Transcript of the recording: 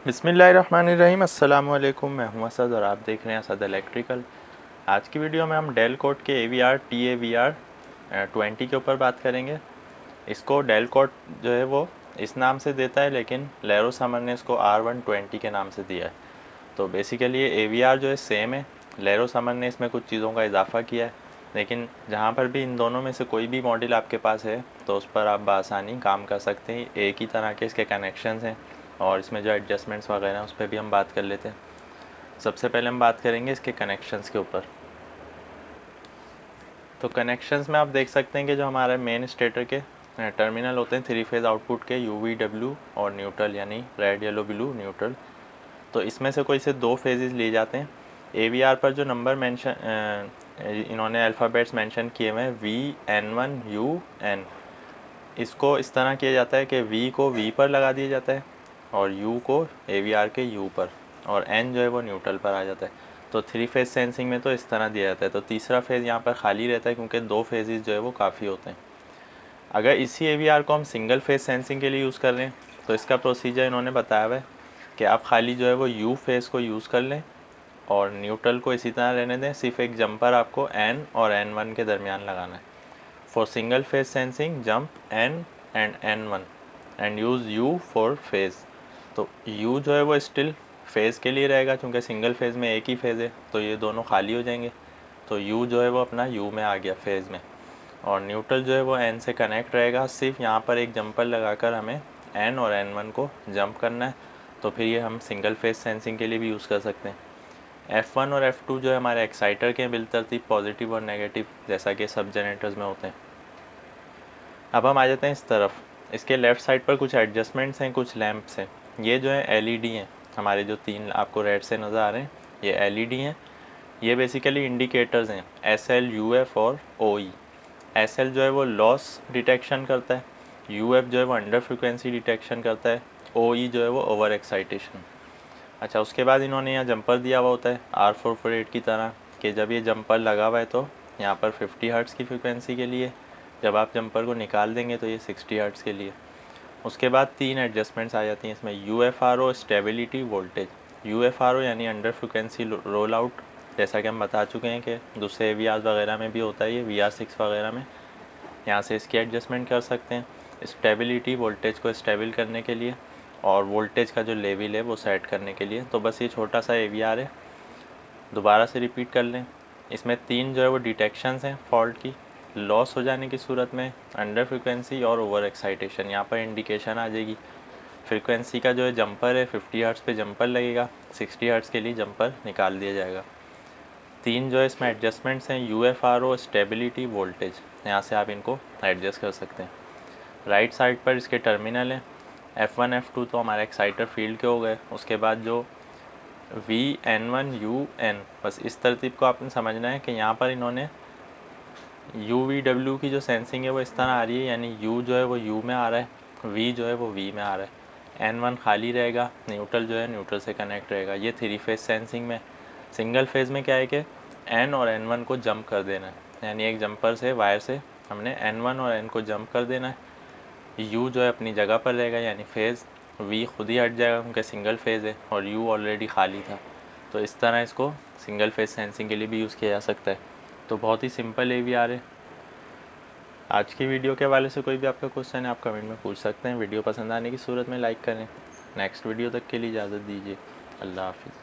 बिस्मिल्लाहिर्रहमानिर्रहीम। अस्सलाम वालेकुम। मैं हूं असद और आप देख रहे हैं असद इलेक्ट्रिकल। आज की वीडियो में हम डेल कोड के AVR TAVR 20 के ऊपर बात करेंगे। इसको डेल कोड जो है वो इस नाम से देता है, लेकिन लेरो समर ने इसको R120 के नाम से दिया है। तो बेसिकली ये AVR जो है सेम है, लेरो समर ने इसमें कुछ चीज़ों का इजाफा किया है। लेकिन जहाँ पर भी इन दोनों में से कोई भी मॉडल आपके पास है तो उस पर आप बआसानी काम कर सकते हैं। एक ही तरह के इसके कनेक्शंस हैं और इसमें जो एडजस्टमेंट्स वगैरह हैं उस पर भी हम बात कर लेते हैं। सबसे पहले हम बात करेंगे इसके कनेक्शंस के ऊपर। तो कनेक्शंस में आप देख सकते हैं कि जो हमारे मेन स्टेटर के टर्मिनल होते हैं 3 फेज़ आउटपुट के, UV W और न्यूट्रल, यानी रेड येलो ब्लू न्यूट्रल। तो इसमें से कोई से 2 फेजेस लिए जाते हैं। AVR पर जो नंबर मेंशन इन्होंने अल्फ़ाबेट्स मेंशन किए हुए हैं VN1UN, इसको इस तरह किया जाता है कि V को V पर लगा दिया जाता है और U को AVR के U पर, और N जो है वो न्यूट्रल पर आ जाता है। तो 3 फेज़ सेंसिंग में तो इस तरह दिया जाता है। तो तीसरा फेज़ यहाँ पर खाली रहता है क्योंकि 2 फेजेस जो है वो काफ़ी होते हैं। अगर इसी AVR को हम सिंगल फेज़ सेंसिंग के लिए यूज़ कर रहे हैं तो इसका प्रोसीजर इन्होंने बताया हुआ है कि आप खाली जो है वो U फेज़ को यूज़ कर लें और न्यूट्रल को इसी तरह रहने दें। सिर्फ एक जंपर आपको N और N1 के दरमियान लगाना है। For single phase sensing jump N and N1 and use U for phase. तो U जो है वो स्टिल फेज़ के लिए रहेगा क्योंकि सिंगल फेज़ में एक ही फेज़ है, तो ये दोनों खाली हो जाएंगे। तो U जो है वो अपना U में आ गया फेज़ में, और न्यूट्रल जो है वो N से कनेक्ट रहेगा। सिर्फ यहाँ पर एक जंपर लगाकर हमें N और N1 को जंप करना है। तो फिर ये हम सिंगल फेज सेंसिंग के लिए भी यूज़ कर सकते हैं। F1 और F2 जो है हमारे एक्साइटर के बिलतरतीब पॉजिटिव और नेगेटिव, जैसा कि सब जनरेटर्स में होते हैं। अब हम आ जाते हैं इस तरफ। इसके लेफ़्ट साइड पर कुछ एडजस्टमेंट्स हैं, कुछ लैंप्स हैं। ये जो है LED हैं, हमारे जो 3 आपको रेड से नज़र आ रहे हैं ये LED हैं। ये बेसिकली इंडिकेटर्स हैं SL, UF और OE। SL जो है वो लॉस डिटेक्शन करता है, UF जो है वो अंडर फ्रिक्वेंसी डिटेक्शन करता है, OE जो है वो ओवर एक्साइटेशन। अच्छा, उसके बाद इन्होंने यहाँ जंपर दिया हुआ होता है R448 की तरह, कि जब ये जंपर लगा हुआ है तो यहाँ पर 50 हर्ट्ज़ की फ्रिक्वेंसी के लिए, जब आप जंपर को निकाल देंगे तो ये 60 हर्ट्ज़ के लिए। उसके बाद 3 एडजस्टमेंट्स आ जाती हैं इसमें। UFRO stability voltage. UFRO यानी अंडर फ्रिक्वेंसी रोल आउट, जैसा कि हम बता चुके हैं कि दूसरे AVRs वगैरह में भी होता है ये, VR6 वगैरह में। यहाँ से इसकी एडजस्टमेंट कर सकते हैं स्टेबिलिटी वोल्टेज को स्टेबल करने के लिए, और वोल्टेज का जो लेवल है वो सेट करने के लिए। तो बस ये छोटा सा AVR है, दोबारा से रिपीट कर लें। इसमें 3 जो है वो डिटेक्शंस हैं फॉल्ट की। लॉस हो जाने की सूरत में, अंडर फ्रिक्वेंसी और ओवर एक्साइटेशन। यहाँ पर इंडिकेशन आ जाएगी। फ्रिक्वेंसी का जो है जंपर है 50 हर्ट्ज़ पे जंपर लगेगा, 60 हर्ट्ज़ के लिए जंपर निकाल दिया जाएगा। 3 जो है इसमें एडजस्टमेंट्स हैं UFRO स्टेबिलिटी वोल्टेज, यहाँ से आप इनको एडजस्ट कर सकते हैं। राइट साइड पर इसके टर्मिनल हैं। F1 F2 तो हमारे एक्साइटर फील्ड के हो गए। उसके बाद जो VN1UN, बस इस तरतीब को आपने समझना है कि यहाँ पर इन्होंने UVW की जो सेंसिंग है वो इस तरह आ रही है, यानी U जो है वो U में आ रहा है, V जो है वो V में आ रहा है, N1 खाली रहेगा, न्यूट्रल जो है न्यूट्रल से कनेक्ट रहेगा। ये 3 फेज़ सेंसिंग में। सिंगल फेज़ में क्या है कि N और N1 को जंप कर देना है, यानी एक जंपर से वायर से हमने N1 और N को जंप कर देना है। U जो है अपनी जगह पर रहेगा, यानी फेज़। V खुद ही हट जाएगा क्योंकि सिंगल फेज़ है और U ऑलरेडी खाली था। तो इस तरह इसको सिंगल फेज़ सेंसिंग के लिए भी यूज़ किया जा सकता है। तो बहुत ही सिंपल AVR है। आज की वीडियो के हवाले से कोई भी आपका क्वेश्चन है आप कमेंट में पूछ सकते हैं। वीडियो पसंद आने की सूरत में लाइक करें। नेक्स्ट वीडियो तक के लिए इजाज़त दीजिए। अल्लाह हाफिज़।